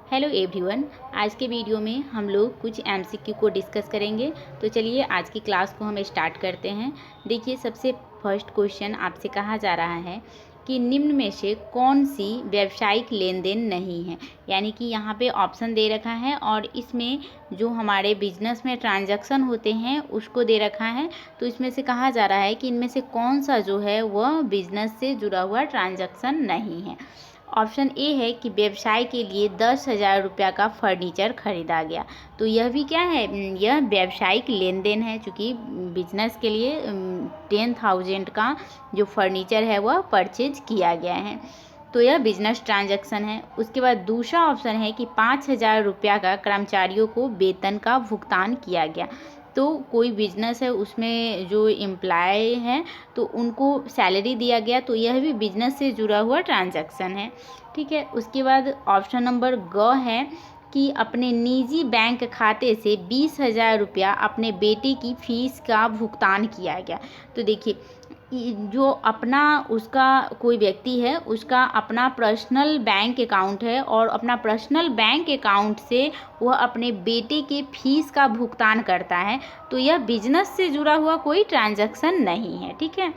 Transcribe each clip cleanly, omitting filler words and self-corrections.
Hello everyone. आज के video में हम लोग कुछ एमसीक्यू को डिस्कस करेंगे। तो चलिए आज की क्लास को हम स्टार्ट करते हैं। देखिए, सबसे फर्स्ट क्वेश्चन आपसे कहा जा रहा है कि निम्न में से कौन सी व्यावसायिक लेन देन नहीं है। यानी कि यहाँ पे ऑप्शन दे रखा है और इसमें जो हमारे बिजनेस में ट्रांजैक्शन होते हैं उसको दे रखा है। तो इसमें से कहा जा रहा है कि इनमें से कौन सा जो है वह बिजनेस से जुड़ा हुआ ट्रांजैक्शन नहीं है। ऑप्शन ए है कि व्यवसाय के लिए 10,000 रुपया का फर्नीचर खरीदा गया। तो यह भी क्या है, यह व्यावसायिक लेन देन है, चूँकि बिजनेस के लिए 10,000 का जो फर्नीचर है वह परचेज किया गया है। तो यह बिजनेस ट्रांजैक्शन है। उसके बाद दूसरा ऑप्शन है कि 5,000 रुपया का कर्मचारियों को वेतन का भुगतान किया गया। तो कोई बिजनेस है, उसमें जो एम्प्लॉय हैं तो उनको सैलरी दिया गया, तो यह भी बिजनेस से जुड़ा हुआ ट्रांजैक्शन है। ठीक है। उसके बाद ऑप्शन नंबर ग है कि अपने निजी बैंक खाते से 20,000 रुपया अपने बेटे की फीस का भुगतान किया गया। तो देखिए, जो अपना उसका कोई व्यक्ति है उसका अपना पर्सनल बैंक अकाउंट है और अपना पर्सनल बैंक अकाउंट से वह अपने बेटे के फीस का भुगतान करता है। तो यह बिजनेस से जुड़ा हुआ कोई ट्रांजैक्शन नहीं है। ठीक है।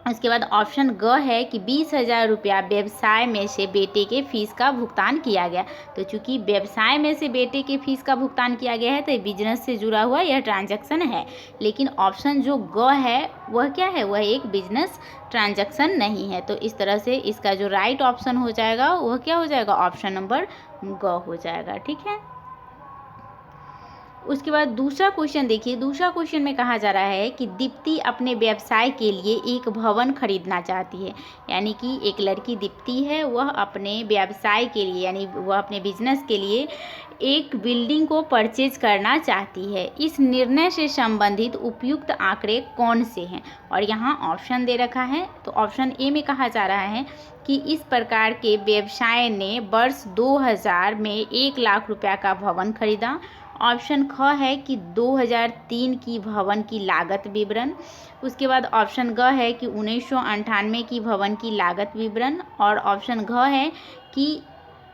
उसके बाद ऑप्शन ग है कि 20,000 रुपया व्यवसाय में से बेटे के फीस का भुगतान किया गया। तो चूंकि व्यवसाय में से बेटे के फीस का भुगतान किया गया है तो बिजनेस से जुड़ा हुआ यह ट्रांजैक्शन है। लेकिन ऑप्शन जो ग है वह क्या है, वह एक बिजनेस ट्रांजैक्शन नहीं है। तो इस तरह से इसका जो राइट ऑप्शन हो जाएगा वह क्या हो जाएगा, ऑप्शन नंबर ग हो जाएगा। ठीक है। उसके बाद दूसरा क्वेश्चन देखिए, दूसरा क्वेश्चन में कहा जा रहा है कि दीप्ति अपने व्यवसाय के लिए एक भवन खरीदना चाहती है। यानी कि एक लड़की दीप्ति है, वह अपने व्यवसाय के लिए यानी वह अपने बिजनेस के लिए एक बिल्डिंग को परचेज करना चाहती है। इस निर्णय से संबंधित उपयुक्त आंकड़े कौन से हैं। और यहाँ ऑप्शन दे रखा है। तो ऑप्शन ए में कहा जा रहा है कि इस प्रकार के व्यवसाय ने वर्ष 2000 में 1 लाख रुपया का भवन खरीदा। ऑप्शन ख है कि 2003 की भवन की लागत विवरण। उसके बाद ऑप्शन ग है कि 1998 की भवन की लागत विवरण। और ऑप्शन घ है कि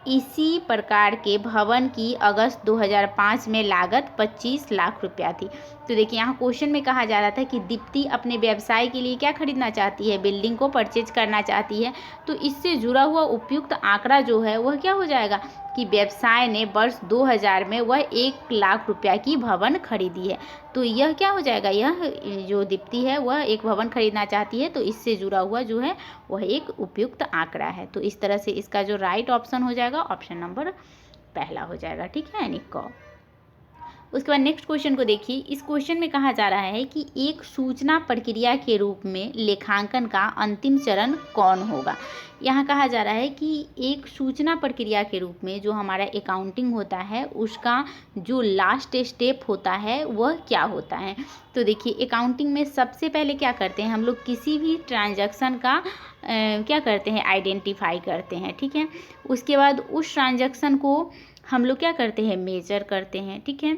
इसी प्रकार के भवन की अगस्त 2005 में लागत 25 लाख रुपया थी। तो देखिए, यहाँ क्वेश्चन में कहा जा रहा था कि दीप्ति अपने व्यवसाय के लिए क्या खरीदना चाहती है, बिल्डिंग को परचेज करना चाहती है। तो इससे जुड़ा हुआ उपयुक्त आंकड़ा जो है वह क्या हो जाएगा कि व्यवसाय ने वर्ष 2000 में वह 1 लाख रुपया की भवन खरीदी है। तो यह क्या हो जाएगा, यह जो दीप्ति है वह एक भवन खरीदना चाहती है। तो इससे जुड़ा हुआ जो है वह एक उपयुक्त आंकड़ा है। तो इस तरह से इसका जो राइट ऑप्शन हो जाएगा ऑप्शन नंबर पहला हो जाएगा। ठीक है, यानी क। उसके बाद नेक्स्ट क्वेश्चन को देखिए। इस क्वेश्चन में कहा जा रहा है कि एक सूचना प्रक्रिया के रूप में लेखांकन का अंतिम चरण कौन होगा। यहाँ कहा जा रहा है कि एक सूचना प्रक्रिया के रूप में जो हमारा अकाउंटिंग होता है उसका जो लास्ट स्टेप होता है वह क्या होता है। तो देखिए, अकाउंटिंग में सबसे पहले क्या करते हैं हम लोग, किसी भी ट्रांजैक्शन का क्या करते हैं, आइडेंटिफाई करते हैं। ठीक है। उसके बाद उस ट्रांजैक्शन को हम लोग क्या करते हैं, मेजर करते हैं। ठीक है।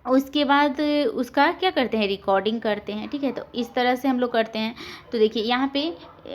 उसके बाद उसका क्या करते हैं, रिकॉर्डिंग करते हैं। ठीक है। तो इस तरह से हम लोग करते हैं। तो देखिए, यहाँ पे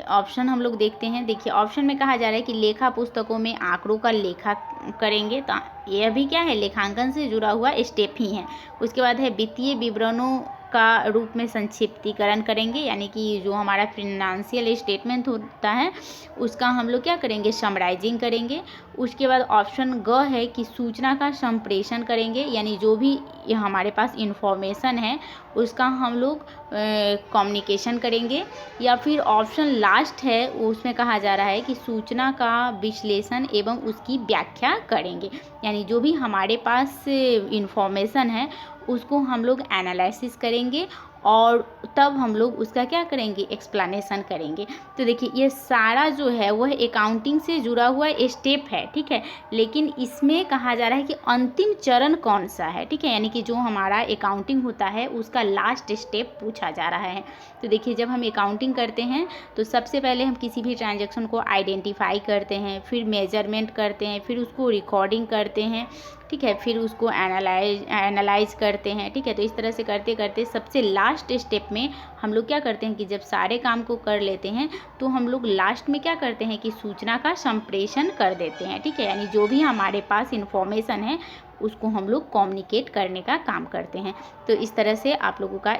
ऑप्शन हम लोग देखते हैं। देखिए, ऑप्शन में कहा जा रहा है कि लेखा पुस्तकों में आंकड़ों का लेखा करेंगे। तो यह भी क्या है, लेखांकन से जुड़ा हुआ स्टेप ही है। उसके बाद है वित्तीय विवरणों का रूप में संक्षिप्तीकरण करेंगे। यानी कि जो हमारा फिनेंशियल स्टेटमेंट होता है उसका हम लोग क्या करेंगे, समराइजिंग करेंगे। उसके बाद ऑप्शन ग है कि सूचना का संप्रेषण करेंगे। यानी जो भी हमारे पास इंफॉर्मेशन है उसका हम लोग कम्युनिकेशन करेंगे। या फिर ऑप्शन लास्ट है, उसमें कहा जा रहा है कि सूचना का विश्लेषण एवं उसकी व्याख्या करेंगे। यानी जो भी हमारे पास इंफॉर्मेशन है उसको हम लोग एनालिसिस करेंगे और तब हम लोग उसका क्या करेंगे, एक्सप्लेनेशन करेंगे। तो देखिए, ये सारा जो है वह अकाउंटिंग से जुड़ा हुआ स्टेप है। ठीक है। लेकिन इसमें कहा जा रहा है कि अंतिम चरण कौन सा है। ठीक है। यानी कि जो हमारा अकाउंटिंग होता है उसका लास्ट स्टेप पूछा जा रहा है। तो देखिए, जब हम अकाउंटिंग करते हैं तो सबसे पहले हम किसी भी ट्रांजैक्शन को आइडेंटिफाई करते हैं, फिर मेजरमेंट करते हैं, फिर उसको रिकॉर्डिंग करते हैं। ठीक है। फिर उसको एनालाइज करते हैं। ठीक है। तो इस तरह से करते करते सबसे लास्ट लास्ट स्टेप में हम लोग क्या करते हैं कि जब सारे काम को कर लेते हैं तो हम लोग लास्ट में क्या करते हैं कि सूचना का संप्रेषण कर देते हैं, ठीक है। यानी जो भी हमारे पास इन्फॉर्मेशन है उसको हम लोग कम्युनिकेट करने का काम करते हैं। तो इस तरह से आप लोगों का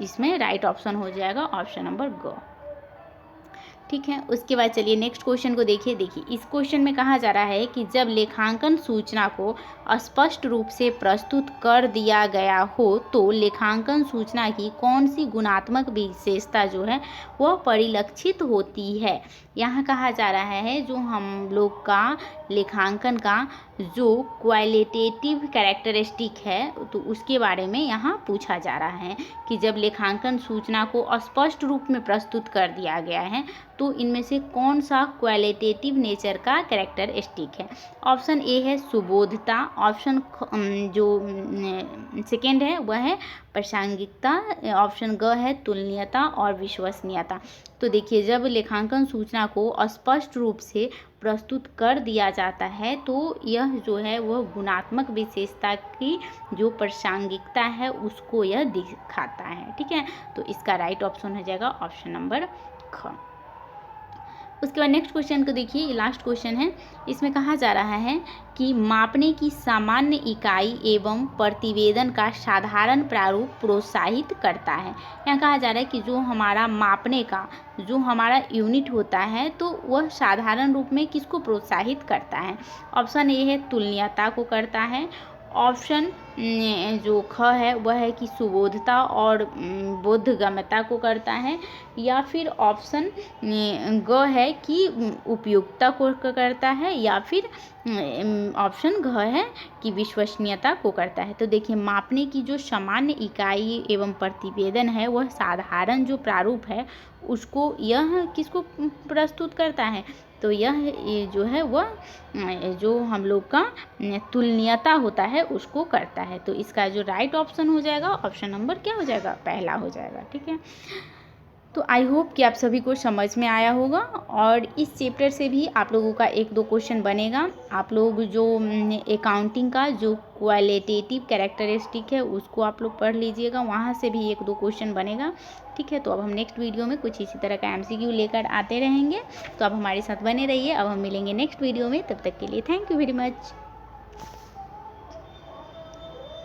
इसमें राइट ऑप्शन हो जाएगा ऑप्शन नंबर ग, ठीक है। उसके बाद चलिए नेक्स्ट क्वेश्चन को देखिए। इस क्वेश्चन में कहा जा रहा है कि जब लेखांकन सूचना को स्पष्ट रूप से प्रस्तुत कर दिया गया हो तो लेखांकन सूचना की कौन सी गुणात्मक विशेषता जो है वह परिलक्षित होती है। यहाँ कहा जा रहा है जो हम लोग का लेखांकन का जो क्वालिटेटिव कैरेक्टरिस्टिक है तो उसके बारे में यहाँ पूछा जा रहा है कि जब लेखांकन सूचना को स्पष्ट रूप में प्रस्तुत कर दिया गया है तो इनमें से कौन सा क्वालिटेटिव नेचर का कैरेक्टरिस्टिक है। ऑप्शन ए है सुबोधता, ऑप्शन जो सेकेंड है वह है प्रासंगिकता, ऑप्शन ग है तुलनीयता और विश्वसनीयता। तो देखिए जब लेखांकन सूचना को स्पष्ट रूप से प्रस्तुत कर दिया जाता है तो यह जो है वह गुणात्मक विशेषता की जो प्रासंगिकता है उसको यह दिखाता है, ठीक है। तो इसका राइट ऑप्शन हो जाएगा ऑप्शन नंबर ख। उसके बाद नेक्स्ट क्वेश्चन को देखिए, ये लास्ट क्वेश्चन है। इसमें कहा जा रहा है कि मापने की सामान्य इकाई एवं प्रतिवेदन का साधारण प्रारूप प्रोत्साहित करता है। यहाँ कहा जा रहा है कि जो हमारा मापने का जो हमारा यूनिट होता है तो वह साधारण रूप में किसको प्रोत्साहित करता है। ऑप्शन ए है तुलनीयता को करता है, ऑप्शन जो ख है वह है कि सुबोधता और बोधगम्यता को करता है, या फिर ऑप्शन ग है कि उपयुक्तता को करता है, या फिर ऑप्शन घ है कि विश्वसनीयता को करता है। तो देखिए मापने की जो सामान्य इकाई एवं प्रतिवेदन है वह साधारण जो प्रारूप है उसको यह किसको प्रस्तुत करता है, तो यह जो है वह जो हम लोग का तुलनीयता होता है उसको करता है। तो इसका जो राइट ऑप्शन हो जाएगा ऑप्शन नंबर क्या हो जाएगा, पहला हो जाएगा, ठीक है। तो आई होप कि आप सभी को समझ में आया होगा और इस चैप्टर से भी आप लोगों का एक दो क्वेश्चन बनेगा। आप लोग जो अकाउंटिंग का जो क्वालिटेटिव कैरेक्टरिस्टिक है उसको आप लोग पढ़ लीजिएगा, वहाँ से भी एक दो क्वेश्चन बनेगा, ठीक है। तो अब हम नेक्स्ट वीडियो में कुछ इसी तरह का MCQ लेकर आते रहेंगे, तो आप हमारे साथ बने रहिए। अब हम मिलेंगे नेक्स्ट वीडियो में, तब तक के लिए थैंक यू वेरी मच।